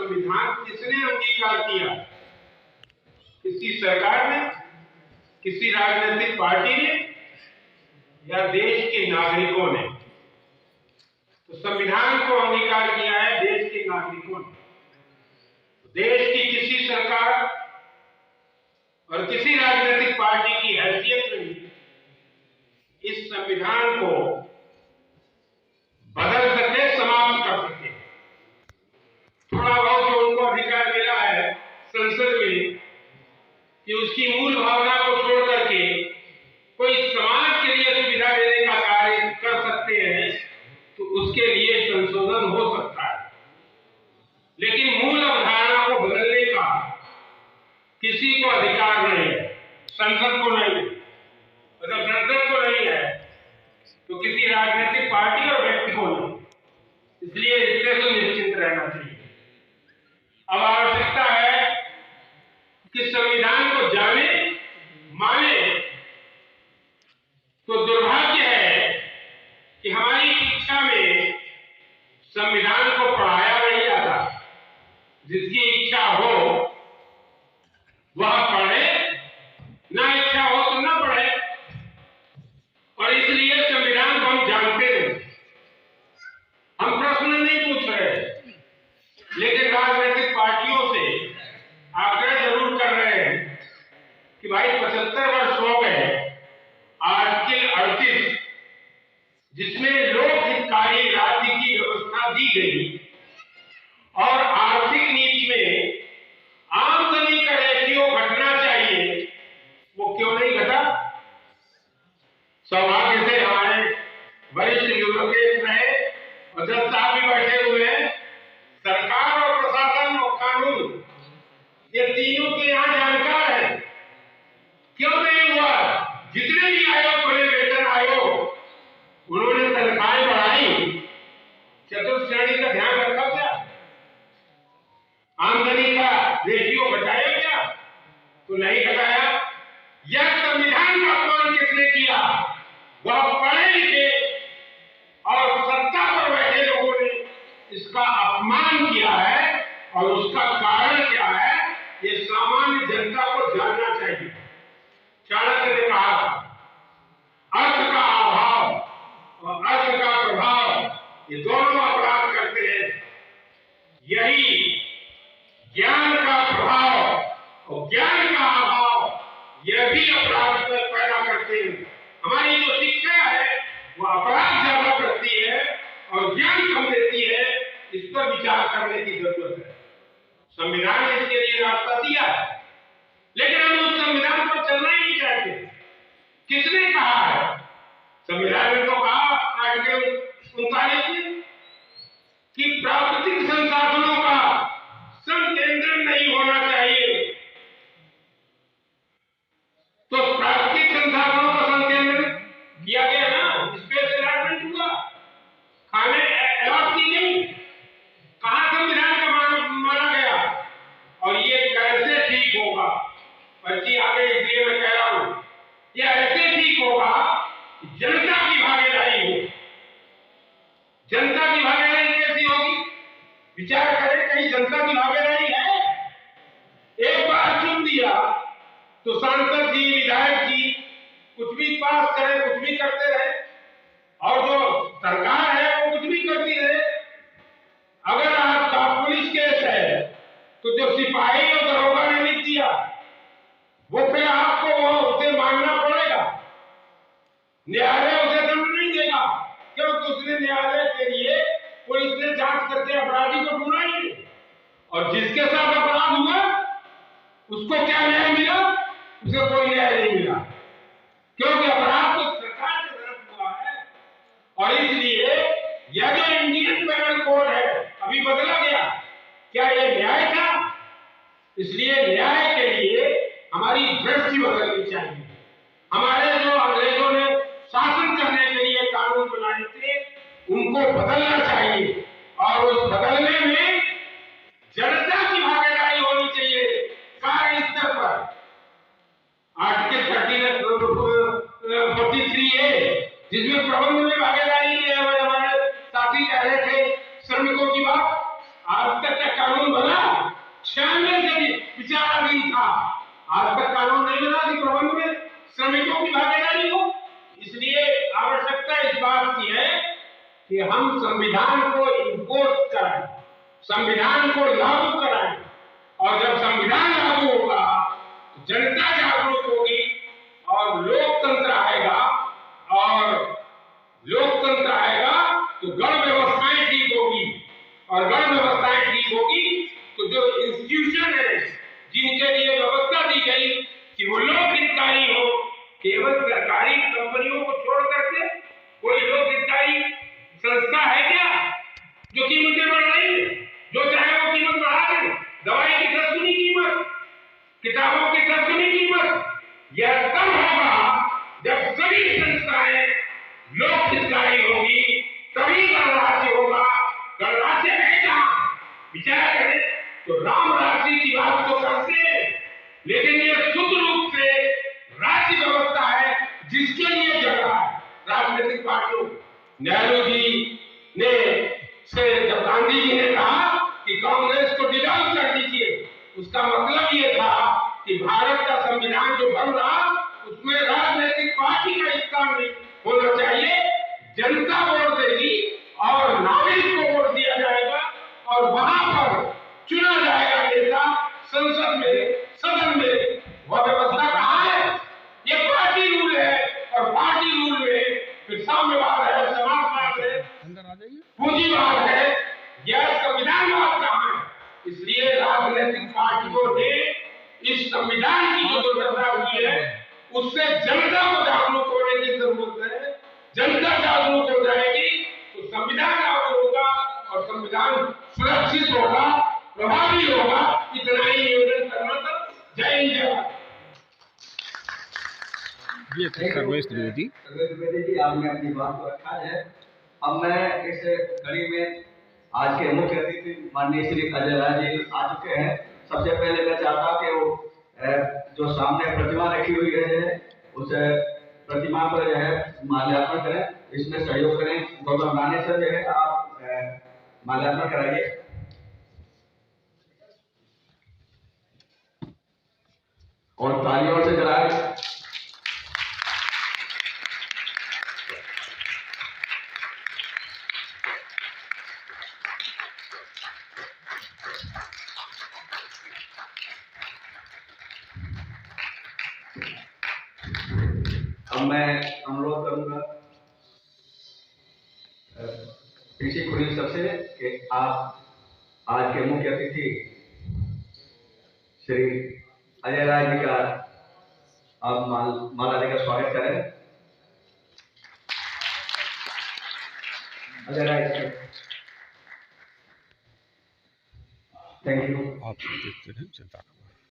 संविधान किसने अंगीकार किया? किसी सरकार ने, किसी राजनीतिक पार्टी ने, या देश के नागरिकों ने? तो संविधान को अंगीकार किया है देश के नागरिकों ने। देश की किसी सरकार और किसी राजनीतिक पार्टी की हैसियत नहीं इस संविधान को बदल सके, समाप्त कर सके। थोड़ा बहुत जो उनको अधिकार मिला है संसद में कि उसकी मूल भावना को छोड़ करके कोई समाज के लिए सुविधा देने का कार्य कर सकते हैं, तो उसके लिए संशोधन हो सकता है। लेकिन मूल अवधारणा को बदलने का किसी को अधिकार नहीं है, संसद को नहीं है। अगर संसद को नहीं है तो किसी राजनीतिक पार्टी और व्यक्ति को नहीं। इसलिए इससे तो निश्चिंत रहना चाहिए। अब आवश्यकता है कि संविधान को जाने, माने। तो दुर्भाग्य है कि हमारी शिक्षा में संविधान को पढ़ाया नहीं जाता। जिसकी इच्छा हो वह पढ़े, ना इच्छा हो तो ना पढ़े। और इसलिए संविधान को हम जानते नहीं, हम प्रश्न नहीं पूछ रहे, लेकिन राजनीतिक पार्टियों से आग्रह जरूर कर रहे हैं कि भाई 75 वर्ष हो गए, आर्टिकल 38 जिसमें लोक हितकारी राज्य की व्यवस्था दी गई और आर्थिक नीति में आमदनी का रेशियो घटना चाहिए, वो क्यों नहीं घटा? सौभाग्य से हमारे वरिष्ठ यूरोपियन रहे और जज साहब भी बैठे हुए हैं। सरकार और प्रशासन और कानून ये तीनों के यहाँ जानकार है। क्यों नहीं हुआ? जितने भी आयोग बने, वेतन आयोग, उन्होंने तनख्वाहें बढ़ाई, चतुर्थ श्रेणी का ध्यान रखा क्या? आमदनी का रेशियो घटाया क्या? तो नहीं घटाया। यह संविधान का अपमान किसने किया? वह पढ़े लिखे और सत्ता पर बैठे लोगों ने इसका अपमान किया है। और उसका कारण क्या है, ये सामान्य जनता को जानना चाहिए। चाणक्य ने कहा था, अर्थ का अभाव और अर्थ का प्रभाव ये दोनों अपराध करते हैं। यही ज्ञान का प्रभाव और ज्ञान का अभाव यह भी अपराध पैदा करते हैं। हमारी जो शिक्षा है वो अपराध ज्यादा करती है और ज्ञान कम देती है। इस पर विचार करने की जरूरत है। संविधान ने इसके लिए रास्ता दिया है, लेकिन हम उस संविधान पर चलना ही नहीं चाहते। किसने कहा है? संविधान ने तो कहा आर्टिकल 39 में कि प्राकृतिक संसाधनों का संकेंद्रण नहीं होना चाहिए। तो प्राकृतिक संसाधनों का संकेंद्रण किया गया ना, स्पेस अलॉटमेंट हुआ, खाने अलॉट की गई। कहां संविधान का माना गया? और ये कैसे ठीक होगा? पर्ची आ गई, इसलिए मैं कह रहा हूं, ये ऐसे ठीक होगा जनता की भागीदारी हो। जनता की भागीदारी कैसी होगी? विचार करें, कहीं जनता की भागीदारी है? एक बार चुन दिया तो सांसद जी, विधायक जी कुछ भी पास करे, कुछ भी करते रहे, और जो सरकार है वो कुछ भी करती रहे। अगर आपका पुलिस केस है तो जो सिपाही और दरोगा ने लिख दिया वो फिर आपको उसे मानना पड़ेगा। न्यायालय उसे दंड नहीं देगा, क्योंकि उसने न्यायालय के लिए पुलिस ने जांच करके अपराधी को ढूंढा ही नहीं। और जिसके साथ अपराध हुआ उसको क्या न्याय मिला? उसे कोई न्याय नहीं मिला, क्योंकि अपराध तो सरकार के तरफ हुआ है। और इसलिए यह जो इंडियन पेनल कोड है अभी बदला गया, क्या यह न्याय था? इसलिए न्याय के लिए हमारी दृष्टि बदलनी चाहिए। हमारे जो अंग्रेजों ने शासन करने के लिए कानून बनाए थे उनको बदलना चाहिए, और उस बदलने में जनता की भागीदारी होनी चाहिए कार्य स्तर पर। आर्टिकल 43A जिसमें प्रबंध में भागीदारी की है, हमारे साथी कह रहे थे श्रमिकों की बात, आज तक क्या कानून बना? 96 से भी विचाराधीन था। आज तक कानून नहीं बना कि प्रबंध में श्रमिकों की भागीदारी हो। इसलिए आवश्यकता इस बात की है कि हम संविधान को इम्पोर्ट कराएं, संविधान को लागू कराएं, और जब संविधान लागू होगा तो जनता जागरूक होगी और लोकतंत्र आएगा, और लोकतंत्र आएगा तो गण व्यवस्थाएं ठीक होगी, और गण व्यवस्थाएं ठीक होगी तो जो इंस्टीट्यूशन है जिनके लिए व्यवस्था दी गई कि वो लोक हितकारी हो, केवल सरकारी कंपनियों को छोड़ करके कोई लोक हितकारी संस्था है क्या जो कीमतें बढ़ रही है? जो चाहे वो कीमत बढ़ा दे, दवाई की 10 गुनी कीमत, किताबों की 10 गुनी कीमत। यह तब होगा जब सभी संस्थाएं लोक हितकारी होगी, तभी गणराज्य होगा। गणराज्य है जहां विचार करें तो राम राज्य की बात तो करते हैं, लेकिन ये शुद्ध रूप से राज्य व्यवस्था है जिसके लिए झगड़ा है राजनीतिक पार्टियों। नेहरू जी ने जब गांधी जी ने कहा कि कांग्रेस को डिसॉल्व कर दीजिए, उसका मतलब ये था कि भारत का संविधान जो बन रहा उसमें राजनीतिक पार्टी का स्थान नहीं होना चाहिए। जनता वोट देगी और नागरिक को वोट दिया जाएगा और वहां पर चुना जाएगा नेता संसद में, सदन में। वह व्यवस्था कहाँ है? ये पार्टी रूल है, और पार्टी रूल में फिर साम्यवाद है, समाजवाद है, पूंजीवाद है, यह संविधानवाद कहाँ है? इसलिए राजनीतिक पार्टियों ने इस संविधान की जो दुर्दशा हुई है उससे जनता को जागरूक होने की जरूरत है। जनता जागरूक हो जाएगी तो संविधान लागू होगा और संविधान सुरक्षित होगा, प्रभावी होगा। इतना ही निवेदन करना था। जय हिंद, जय भारत। ये सर्वेश द्विवेदी जी, आपने अपनी बात को रखा है। अब मैं इस कड़ी में आज के मुख्य अतिथि माननीय श्री अजय राय जी आ चुके हैं। सबसे पहले मैं चाहता हूं कि वो जो सामने प्रतिमा रखी हुई है उस प्रतिमा पर जो है माल्यार्पण करें, इसमें सहयोग करें। गौतम राणे सर जो है आप माल्यार्पण कराइए। और तालियों से कराएं। अब मैं अनुरोध करूंगा पीसी खुली सबसे कि आप आज के मुख्य अतिथि श्री अजय राय जी का आप माला देकर स्वागत करें। Ajay Rai ji, thank you. आप देखते हैं जनता